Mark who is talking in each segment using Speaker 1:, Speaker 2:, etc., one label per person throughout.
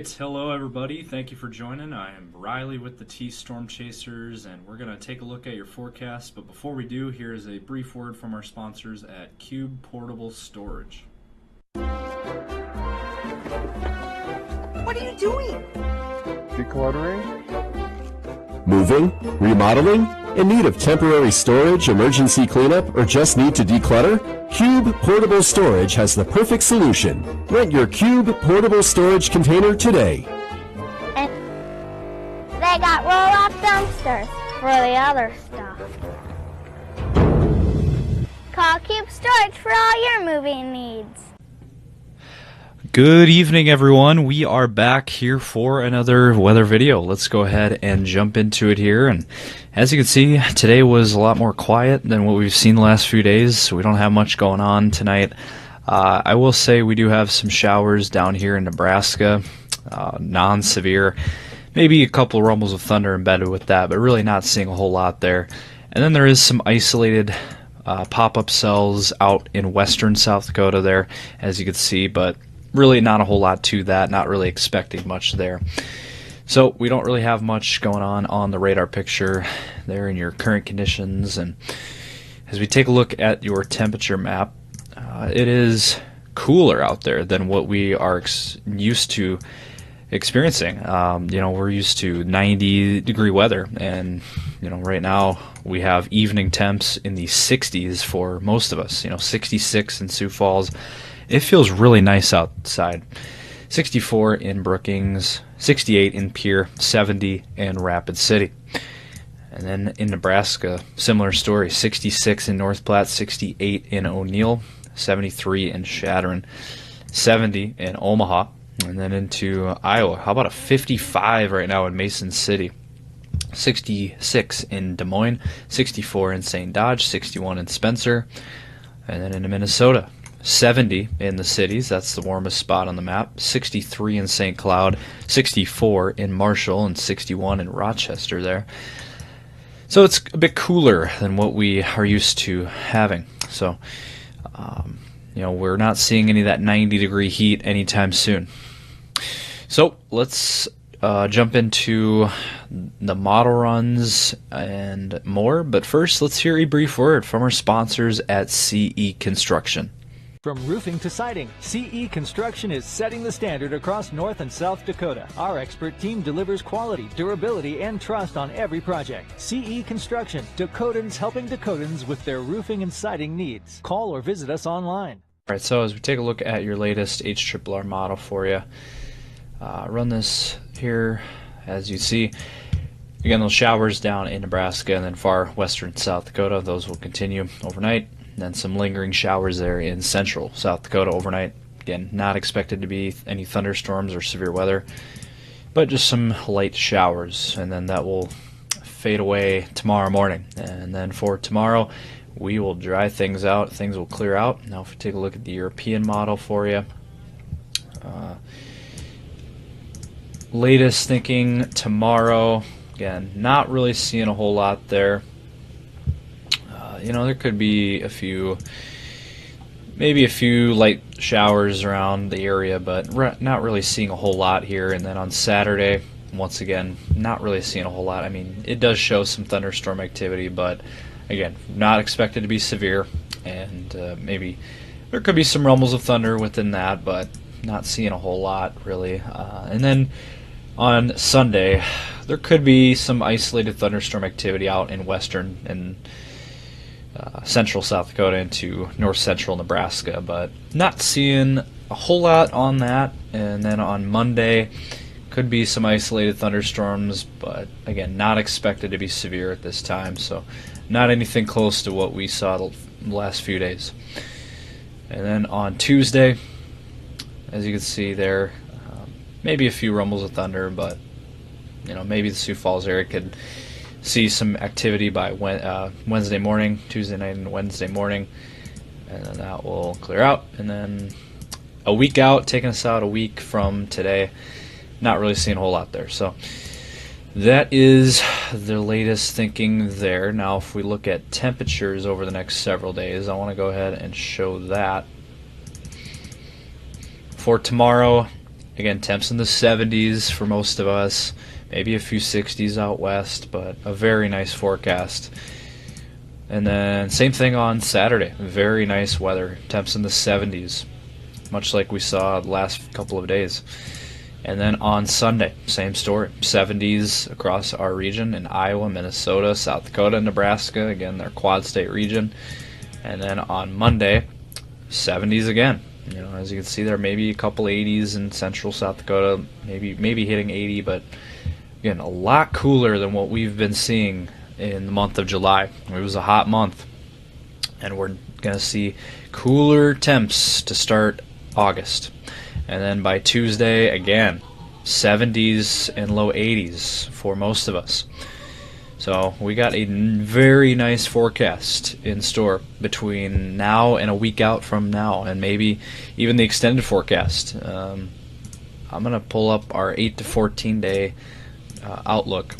Speaker 1: right, hello everybody. Thank you for joining. I am Riley with the T Storm Chasers, and we're going to take a look at your forecast. But before we do, here is a brief word from our sponsors at Cube Portable Storage.
Speaker 2: What are you doing?
Speaker 3: Decluttering?
Speaker 4: Moving? Remodeling? In need of temporary storage, emergency cleanup, or just need to declutter? Cube Portable Storage has the perfect solution. Rent your Cube Portable Storage container today.
Speaker 5: And they got roll-off dumpsters for the other stuff. Call Cube Storage for all your moving needs.
Speaker 6: Good evening, everyone. We are back here for another weather video. Let's go ahead and jump into it here. And as you can see, today was a lot more quiet than what we've seen the last few days, so we don't have much going on tonight. I will say we do have some showers down here in Nebraska, non-severe. Maybe a couple rumbles of thunder embedded with that, but really not seeing a whole lot there. And then there is some isolated pop-up cells out in western South Dakota there, as you can see, but really not a whole lot to that, not really expecting much there. So we don't really have much going on the radar picture there in your current conditions. And as we take a look at your temperature map, it is cooler out there than what we are used to experiencing. We're used to 90-degree weather, and right now we have evening temps in the 60s for most of us. 66 in Sioux Falls. It feels really nice outside. 64 in Brookings, 68 in Pierre, 70 in Rapid City. And then in Nebraska, similar story. 66 in North Platte, 68 in O'Neill, 73 in Chadron, 70 in Omaha. And then into Iowa. How about a 55 right now in Mason City? 66 in Des Moines, 64 in St. Dodge, 61 in Spencer. And then into Minnesota, 70 in the cities, that's the warmest spot on the map, 63 in St. Cloud, 64 in Marshall, and 61 in Rochester there. So it's a bit cooler than what we are used to having. So, we're not seeing any of that 90-degree heat anytime soon. So let's jump into the model runs and more. But first, let's hear a brief word from our sponsors at CE Construction.
Speaker 7: From roofing to siding, CE Construction is setting the standard across North and South Dakota. Our expert team delivers quality, durability, and trust on every project. CE Construction, Dakotans helping Dakotans with their roofing and siding needs. Call or visit us online.
Speaker 6: All right, so as we take a look at your latest HRRR model for you, run this here. As you see, again, those showers down in Nebraska and then far western South Dakota, those will continue overnight. Then some lingering showers there in central South Dakota overnight. Again, not expected to be any thunderstorms or severe weather, but just some light showers, and then that will fade away tomorrow morning. And then for tomorrow, we will dry things out. Things will clear out. Now if we take a look at the European model for you, latest thinking tomorrow, again, not really seeing a whole lot there. There could be maybe a few light showers around the area, but not really seeing a whole lot here. And then on Saturday, once again, not really seeing a whole lot. I mean, it does show some thunderstorm activity, but again, not expected to be severe. And maybe there could be some rumbles of thunder within that, but not seeing a whole lot really. And then on Sunday, there could be some isolated thunderstorm activity out in western and central South Dakota into north central Nebraska, but not seeing a whole lot on that. And then on Monday, could be some isolated thunderstorms, but again, not expected to be severe at this time, so not anything close to what we saw the last few days. And then on Tuesday, as you can see there, maybe a few rumbles of thunder, but maybe the Sioux Falls area could see some activity by Wednesday morning, Tuesday night and Wednesday morning, and then that will clear out. And then a week out, taking us out a week from today, not really seeing a whole lot there. So that is the latest thinking there. Now if we look at temperatures over the next several days, I want to go ahead and show that. For tomorrow, Again, temps in the 70s for most of us, maybe a few 60s out west, but a very nice forecast. And then same thing on Saturday, very nice weather, temps in the 70s, much like we saw the last couple of days. And then on Sunday, same story, 70s across our region in Iowa, Minnesota, South Dakota, Nebraska, again, their quad state region. And then on Monday, 70s again. You know, as you can see there, maybe a couple 80s in central South Dakota, maybe hitting 80, but again, a lot cooler than what we've been seeing in the month of July. It was a hot month, and we're going to see cooler temps to start August. And then by Tuesday, again, 70s and low 80s for most of us. So we got a very nice forecast in store between now and a week out from now, and maybe even the extended forecast. I'm going to pull up our 8 to 14 day outlook.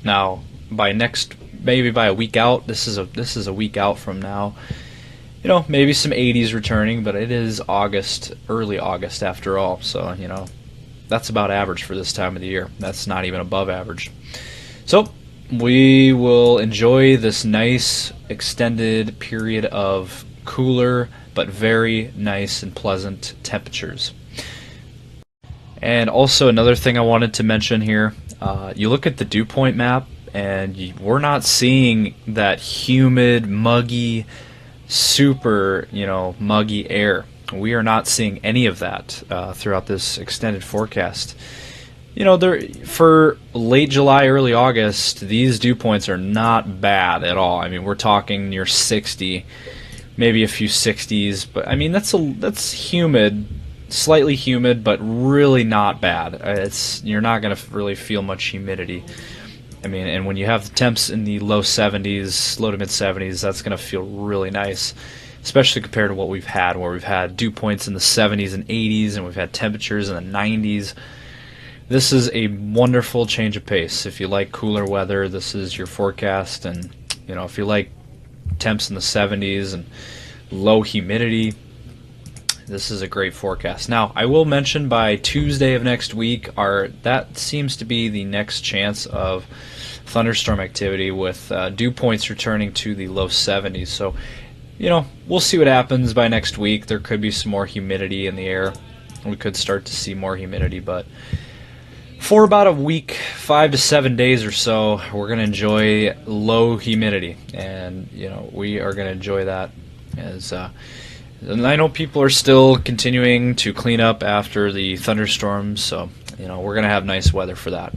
Speaker 6: Now, maybe by a week out, this is a week out from now. You know, maybe some 80s returning, but it is August, early August after all. So, you know, that's about average for this time of the year. That's not even above average. So we will enjoy this nice extended period of cooler but very nice and pleasant temperatures. And also another thing I wanted to mention here, you look at the dew point map and we're not seeing that humid, muggy, super, muggy air. We are not seeing any of that throughout this extended forecast. For late July, early August, these dew points are not bad at all. I mean, we're talking near 60, maybe a few 60s, but I mean that's humid, slightly humid, but really not bad. You're not going to really feel much humidity. I mean, and when you have the temps in the low 70s, low to mid 70s, that's going to feel really nice, especially compared to what we've had, where we've had dew points in the 70s and 80s, and we've had temperatures in the 90s. This is a wonderful change of pace. If you like cooler weather, this is your forecast, and if you like temps in the 70s and low humidity, this is a great forecast. Now, I will mention by Tuesday of next week, that seems to be the next chance of thunderstorm activity, with dew points returning to the low 70s. So, we'll see what happens by next week. There could be some more humidity in the air. We could start to see more humidity, but for about a week, 5 to 7 days or so, we're going to enjoy low humidity, and we are going to enjoy that. And I know people are still continuing to clean up after the thunderstorms, so we're going to have nice weather for that.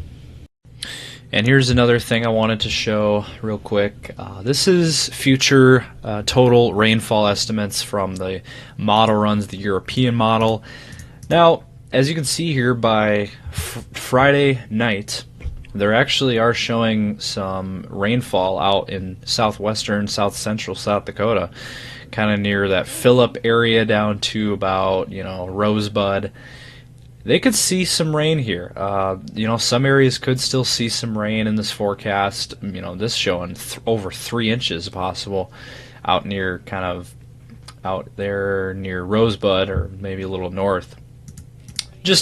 Speaker 6: And here's another thing I wanted to show real quick. This is future total rainfall estimates from the model runs, the European model. Now, as you can see here, by Friday night, there actually are showing some rainfall out in southwestern, south central South Dakota, kind of near that Phillip area down to about, Rosebud. They could see some rain here. Some areas could still see some rain in this forecast. This showing over 3 inches possible out near, out there near Rosebud, or maybe a little north.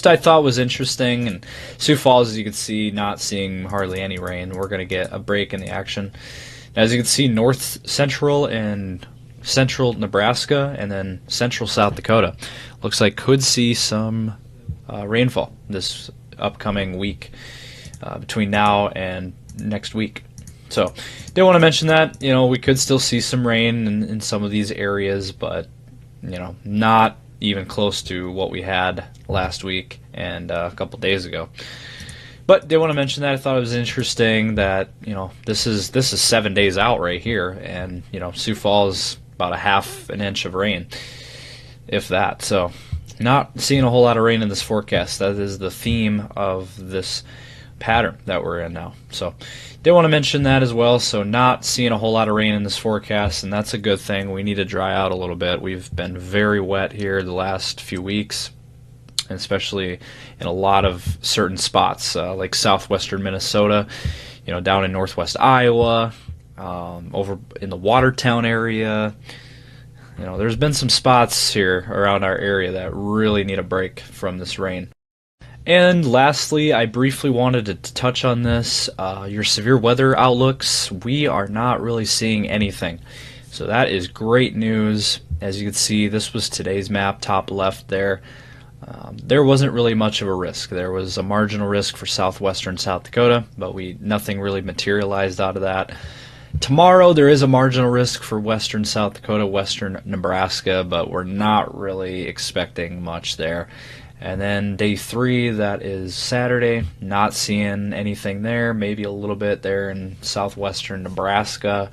Speaker 6: I thought was interesting. And Sioux Falls, as you can see, not seeing hardly any rain. We're going to get a break in the action. As you can see, north central and central Nebraska, and then central South Dakota looks like could see some rainfall this upcoming week, between now and next week. So did want to mention that we could still see some rain in some of these areas, but not even close to what we had last week and a couple days ago. But did want to mention that. I thought it was interesting that this is 7 days out right here, and Sioux Falls about a half an inch of rain, if that. So not seeing a whole lot of rain in this forecast. That is the theme of this pattern that we're in now. So did want to mention that as well. So not seeing a whole lot of rain in this forecast, and that's a good thing. We need to dry out a little bit. We've been very wet here the last few weeks, and especially in a lot of certain spots, like southwestern Minnesota, down in northwest Iowa, over in the Watertown area. There's been some spots here around our area that really need a break from this rain. And lastly, I briefly wanted to touch on this. Your severe weather outlooks, we are not really seeing anything. So that is great news. As you can see, this was today's map, top left there. There wasn't really much of a risk. There was a marginal risk for southwestern South Dakota, but nothing really materialized out of that. Tomorrow there is a marginal risk for western South Dakota, western Nebraska, but we're not really expecting much there. And then day 3, that is Saturday, not seeing anything there, maybe a little bit there in southwestern Nebraska.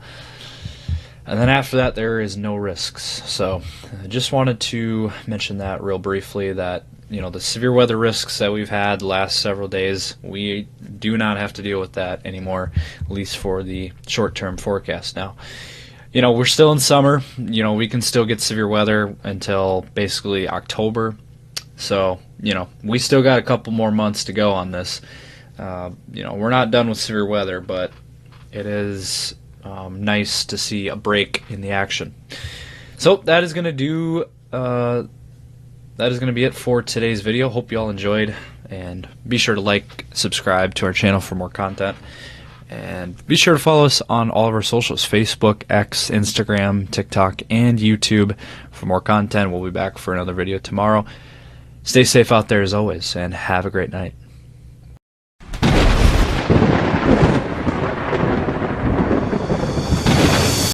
Speaker 6: And then after that, there is no risks. So I just wanted to mention that real briefly, that the severe weather risks that we've had the last several days, we do not have to deal with that anymore, at least for the short-term forecast. Now, we're still in summer. We can still get severe weather until basically October. So, we still got a couple more months to go on this. We're not done with severe weather, but it is nice to see a break in the action. So that is going to be it for today's video. Hope you all enjoyed, and be sure to like, subscribe to our channel for more content, and be sure to follow us on all of our socials: Facebook, X, Instagram, TikTok, and YouTube for more content. We'll be back for another video tomorrow. Stay safe out there as always, and have a great night.